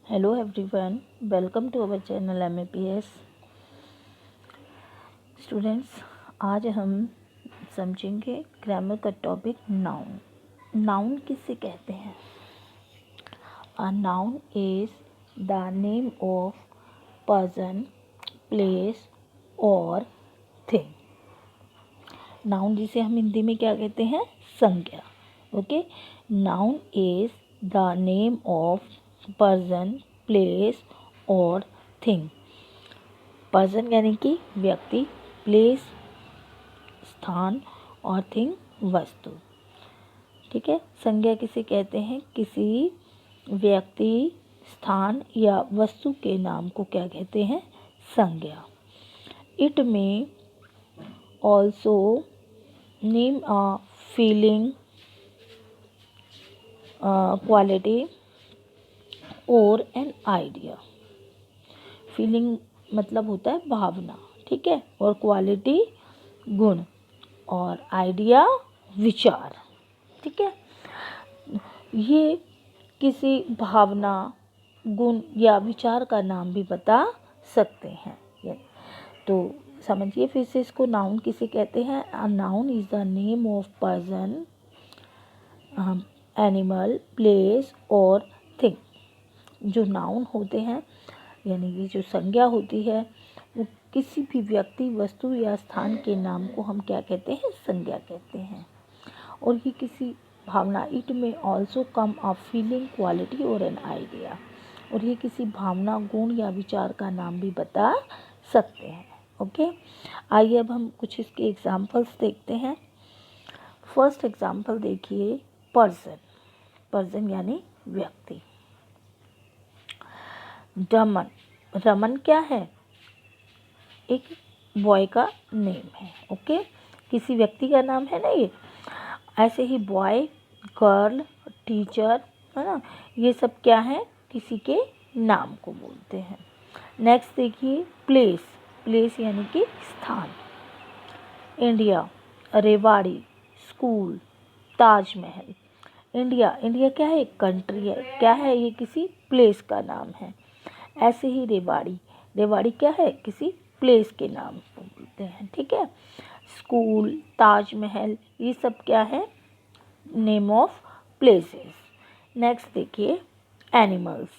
Hello everyone, welcome to our channel MAPS. Students, आज हम समझेंगे ग्रामर का टॉपिक नाउन। नाउन किसे कहते हैं? A noun is the name of person, place और थिंग। नाउन जिसे हम हिंदी में क्या कहते हैं? संज्ञा। Okay, noun is the name of person, place और थिंग। पर्सन यानी कि व्यक्ति, प्लेस स्थान और थिंग वस्तु। ठीक है, संज्ञा किसे कहते हैं? किसी व्यक्ति, स्थान या वस्तु के नाम को क्या कहते हैं? संज्ञा। इट में also name a feeling, quality और एन आइडिया। फीलिंग मतलब होता है भावना, ठीक है, और क्वालिटी गुण और आइडिया विचार। ठीक है, ये किसी भावना, गुण या विचार का नाम भी बता सकते हैं। तो समझिए फिर से इसको, नाउन किसे कहते हैं? A noun is the name of person, animal, place और थिंग। जो नाउन होते हैं यानी कि जो संज्ञा होती है वो किसी भी व्यक्ति, वस्तु या स्थान के नाम को हम क्या कहते हैं? संज्ञा कहते हैं। और ये किसी भावना, इट में also come a feeling, quality और एन आइडिया। और ये किसी भावना, गुण या विचार का नाम भी बता सकते हैं। ओके, आइए अब हम कुछ इसके एग्जाम्पल्स देखते हैं। फर्स्ट एग्जाम्पल देखिए, पर्सन। पर्सन यानी व्यक्ति। रमन, रमन क्या है? एक बॉय का नेम है। ओके, किसी व्यक्ति का नाम है ना ये। ऐसे ही बॉय, गर्ल, टीचर, है ना, ये सब क्या है? किसी के नाम को बोलते हैं। नेक्स्ट देखिए, प्लेस। प्लेस यानी कि स्थान। India, Rewari, school, Taj Mahal. India, India क्या है? एक कंट्री है। क्या है? ये किसी प्लेस का नाम है। ऐसे ही रेवाड़ी, रेवाड़ी क्या है? किसी प्लेस के नाम को बोलते हैं। ठीक है, स्कूल, ताजमहल, ये सब क्या है? Name of places. नेक्स्ट देखिए, एनिमल्स।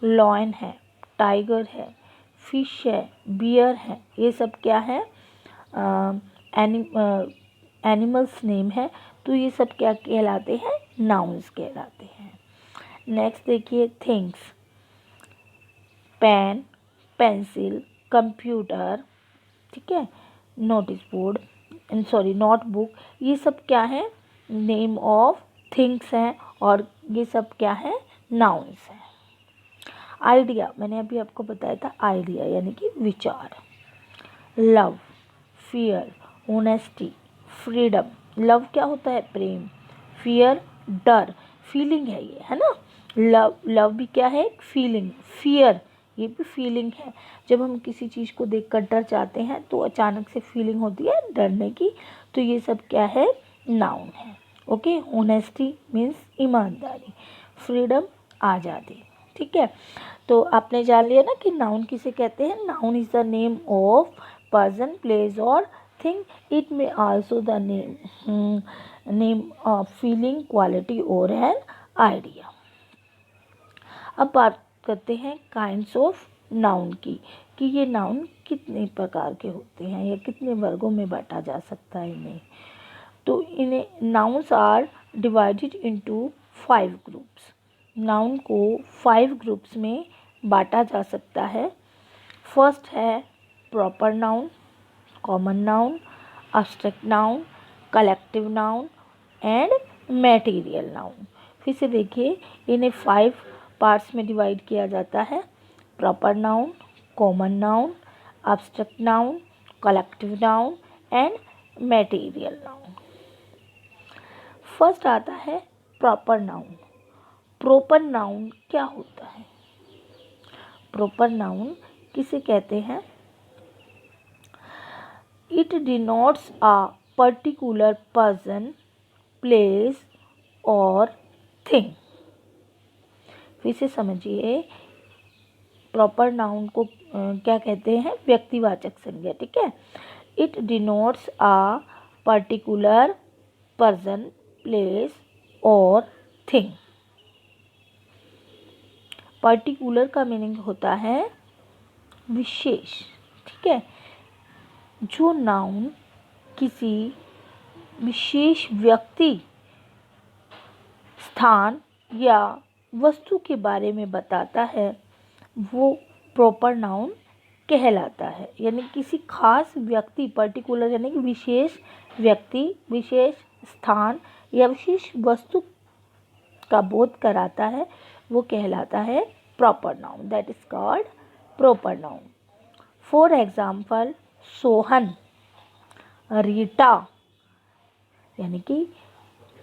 लॉयन है, टाइगर है, फिश है, बियर है, ये सब क्या है? एनिमल्स नेम है। तो ये सब क्या कहलाते हैं? नाउन्स कहलाते हैं। नेक्स्ट देखिए, थिंग्स। पेन, पेंसिल, कंप्यूटर, ठीक है, नोटिस बोर्ड, नोटबुक, ये सब क्या है? नेम ऑफ थिंग्स हैं और ये सब क्या है? नाउन्स हैं। आइडिया, मैंने अभी आपको बताया था, आइडिया यानी कि विचार। Love, fear, honesty, freedom. Love क्या होता है? प्रेम। फियर, डर, फीलिंग है ये, है ना। लव, लव भी क्या है? फीलिंग। फियर, ये भी फीलिंग है। जब हम किसी चीज़ को देखकर डर जाते हैं तो अचानक से फीलिंग होती है डरने की। तो ये सब क्या है? नाउन है। ओके, ऑनेस्टी मीन्स ईमानदारी, फ्रीडम आज़ादी। ठीक है, तो आपने जान लिया ना कि नाउन किसे कहते हैं। Noun is the name of person, place और थिंग। इट में also the name of feeling, quality और एन आइडिया। अब बात करते हैं काइंड्स ऑफ नाउन की, कि ये नाउन कितने प्रकार के होते हैं या कितने वर्गों में बांटा जा सकता है इन्हें। तो इन्हें nouns are divided into 5 groups. Noun को 5 ग्रुप्स में बांटा जा सकता है। फर्स्ट है proper noun, common noun, abstract noun, collective noun and material noun. फिर से देखिए, इन्हें 5 पार्ट्स में डिवाइड किया जाता है। Proper noun, common noun, abstract noun, collective noun and material noun. First आता है प्रॉपर नाउन। प्रॉपर नाउन क्या होता है? प्रॉपर नाउन किसे कहते हैं? It denotes a particular person, place और थिंग। फिर से समझिए, प्रॉपर नाउन को क्या कहते हैं? व्यक्तिवाचक संज्ञा। ठीक है। It denotes a particular person, place और थिंग। पर्टिकुलर का मीनिंग होता है विशेष। ठीक है। जो नाउन किसी विशेष व्यक्ति, स्थान या वस्तु के बारे में बताता है वो प्रॉपर नाउन कहलाता है। यानी किसी खास व्यक्ति, पर्टिकुलर यानी कि विशेष व्यक्ति, विशेष स्थान या विशेष वस्तु का बोध कराता है वो कहलाता है proper noun. That is called proper noun. For example, Sohan, Rita, यानी कि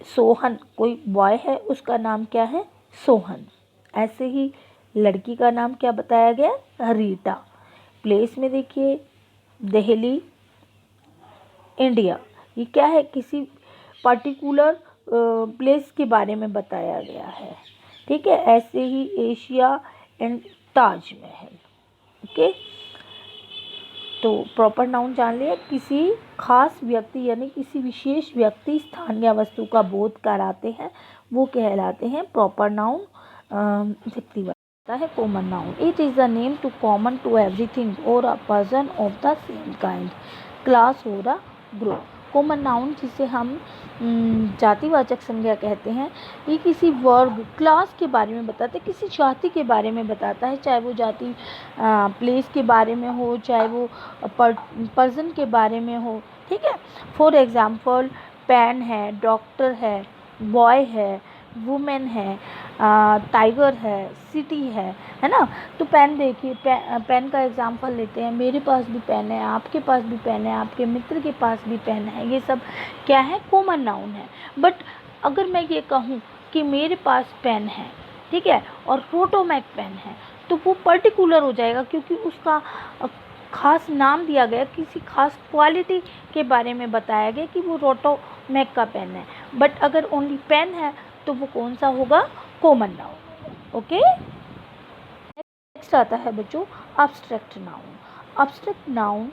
सोहन कोई बॉय है, उसका नाम क्या है? सोहन। ऐसे ही लड़की का नाम क्या बताया गया? रीटा। प्लेस में देखिए, दिल्ली, इंडिया। ये क्या है? किसी पर्टिकुलर प्लेस के बारे में बताया गया है। ठीक है। ऐसे ही एशिया एंड ताजमहल। ओके। तो प्रॉपर नाउन जान लिया, किसी खास व्यक्ति यानी किसी विशेष व्यक्ति, स्थान या वस्तु का बोध कराते हैं वो कहलाते हैं प्रॉपर नाउन। व्यक्तिवाचक है common noun. It is the name to common to everything और a person of the same kind, class और अ ग्रुप। कॉमन नाउन जिसे हम जातिवाचक संज्ञा कहते हैं, ये किसी वर्ग, क्लास के बारे में बताता है, किसी जाति के बारे में बताता है, चाहे वो जाति प्लेस के बारे में हो, चाहे वो पर्सन के बारे में हो। ठीक है। फॉर एग्जाम्पल, पेन है, डॉक्टर है, बॉय है, वुमेन है, टाइगर है, सिटी है ना। तो पेन देखिए, पेन का एग्जाम्पल लेते हैं। मेरे पास भी पेन है, आपके पास भी पेन है, आपके मित्र के पास भी पेन है। ये सब क्या है? कॉमन नाउन है। बट अगर मैं ये कहूँ कि मेरे पास पेन है, ठीक है, और रोटोमैक पेन है, तो वो पर्टिकुलर हो जाएगा क्योंकि उसका खास नाम दिया गया, किसी खास क्वालिटी के बारे में बताया गया कि वो रोटोमैक का पेन है। बट अगर ओनली पेन है तो वो कौन सा होगा? Common noun. ओके। नेक्स्ट आता है बच्चों अब्स्ट्रैक्ट नाउन। अब्स्ट्रैक्ट नाउन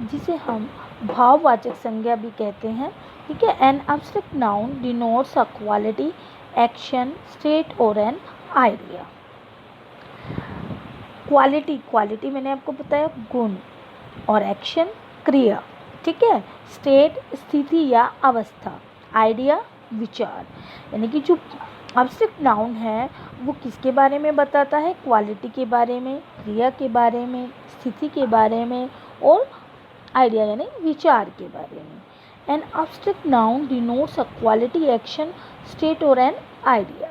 जिसे हम भाववाचक संज्ञा भी कहते हैं। ठीक है। An abstract noun denotes a quality, action, state और एन आइडिया। क्वालिटी मैंने आपको बताया गुण, और एक्शन क्रिया। ठीक है। स्टेट स्थिति या अवस्था, आइडिया विचार। यानी कि जो अब्स्ट्रैक्ट नाउन है वो किसके बारे में बताता है? क्वालिटी के बारे में, क्रिया के बारे में, स्थिति के बारे में और आइडिया यानी विचार के बारे में। An abstract noun denotes a quality, action, state और एन आइडिया।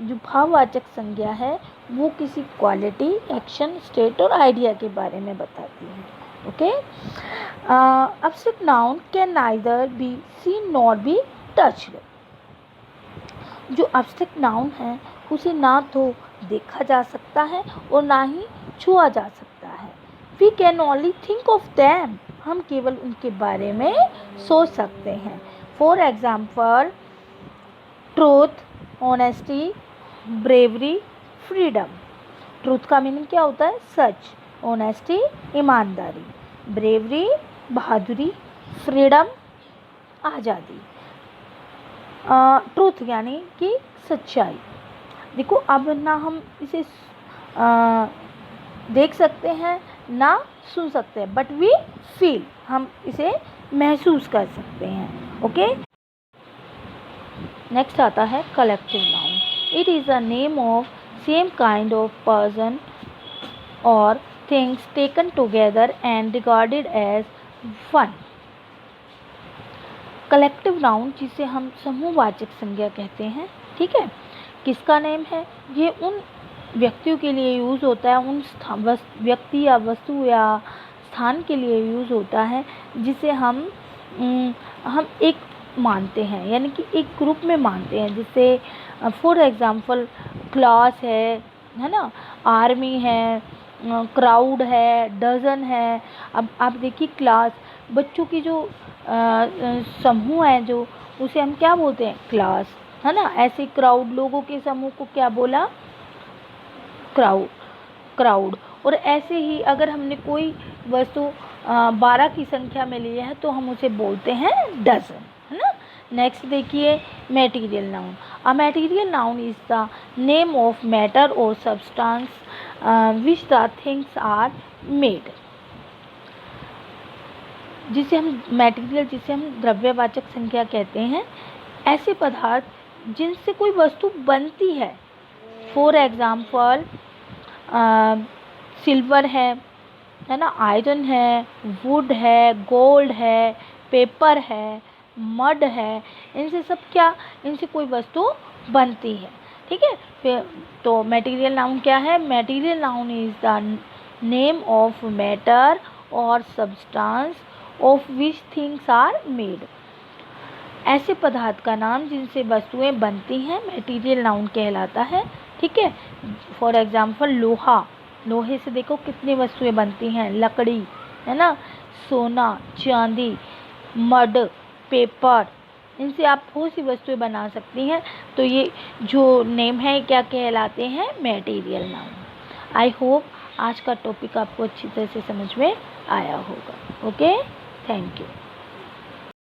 जो भाववाचक संज्ञा है वो किसी क्वालिटी, एक्शन, स्टेट और आइडिया के बारे में बताती है। Okay. Abstract noun can neither be seen nor be touched. जो अब्स्ट्रैक्ट नाउन है उसे ना तो देखा जा सकता है और ना ही छुआ जा सकता है। We can only think of them. हम केवल उनके बारे में सोच सकते हैं। For example, truth, honesty, bravery, freedom. Truth का मीनिंग क्या होता है? सच। ऑनेस्टी ईमानदारी, ब्रेवरी बहादुरी, फ्रीडम आज़ादी। ट्रूथ यानी कि सच्चाई। देखो अब ना हम इसे देख सकते हैं ना सुन सकते हैं, बट वी फील, हम इसे महसूस कर सकते हैं। ओके। नेक्स्ट आता है collective noun. It is a name of same kind of person और things taken together and regarded as one. Collective noun जिसे हम समूहवाचक संज्ञा कहते हैं। ठीक है। किसका नेम है? ये उन व्यक्तियों के लिए यूज़ होता है, उन व्यक्ति या वस्तु या स्थान के लिए यूज़ होता है जिसे हम एक मानते हैं, यानी कि एक ग्रुप में मानते हैं। जिसे फॉर एग्जांपल क्लास है ना, आर्मी है, क्राउड है, डजन है। अब आप देखिए क्लास, बच्चों की जो समूह है जो, उसे हम क्या बोलते हैं? क्लास, है ना। ऐसे क्राउड, लोगों के समूह को क्या बोला? क्राउड। और ऐसे ही अगर हमने कोई वस्तु 12 की संख्या में ली है तो हम उसे बोलते हैं डजन, है ना। नेक्स्ट देखिए material noun. A material noun is the name of matter और substance which the things are made. जिसे हम मटेरियल, जिसे हम द्रव्यवाचक संख्या कहते हैं, ऐसे पदार्थ जिनसे कोई वस्तु बनती है। फॉर एग्जाम्पल सिल्वर है ना, आयरन है, वुड है, गोल्ड है, पेपर है, मड है, इनसे सब क्या, इनसे कोई वस्तु बनती है, ठीक है। फिर तो मटेरियल नाउन क्या है? Material noun is the name of matter और substance of which things are made. ऐसे पदार्थ का नाम जिनसे वस्तुएं बनती हैं मटेरियल नाउन कहलाता है, ठीक है। फॉर एग्जाम्पल लोहा, लोहे से देखो कितनी वस्तुएं बनती हैं, लकड़ी, है ना, सोना, चांदी, मड, पेपर, इनसे आप बहुत सी वस्तुएं बना सकती हैं। तो ये जो नेम है क्या कहलाते हैं? Material noun. आई होप आज का टॉपिक आपको अच्छी तरह से समझ में आया होगा। Okay, thank you.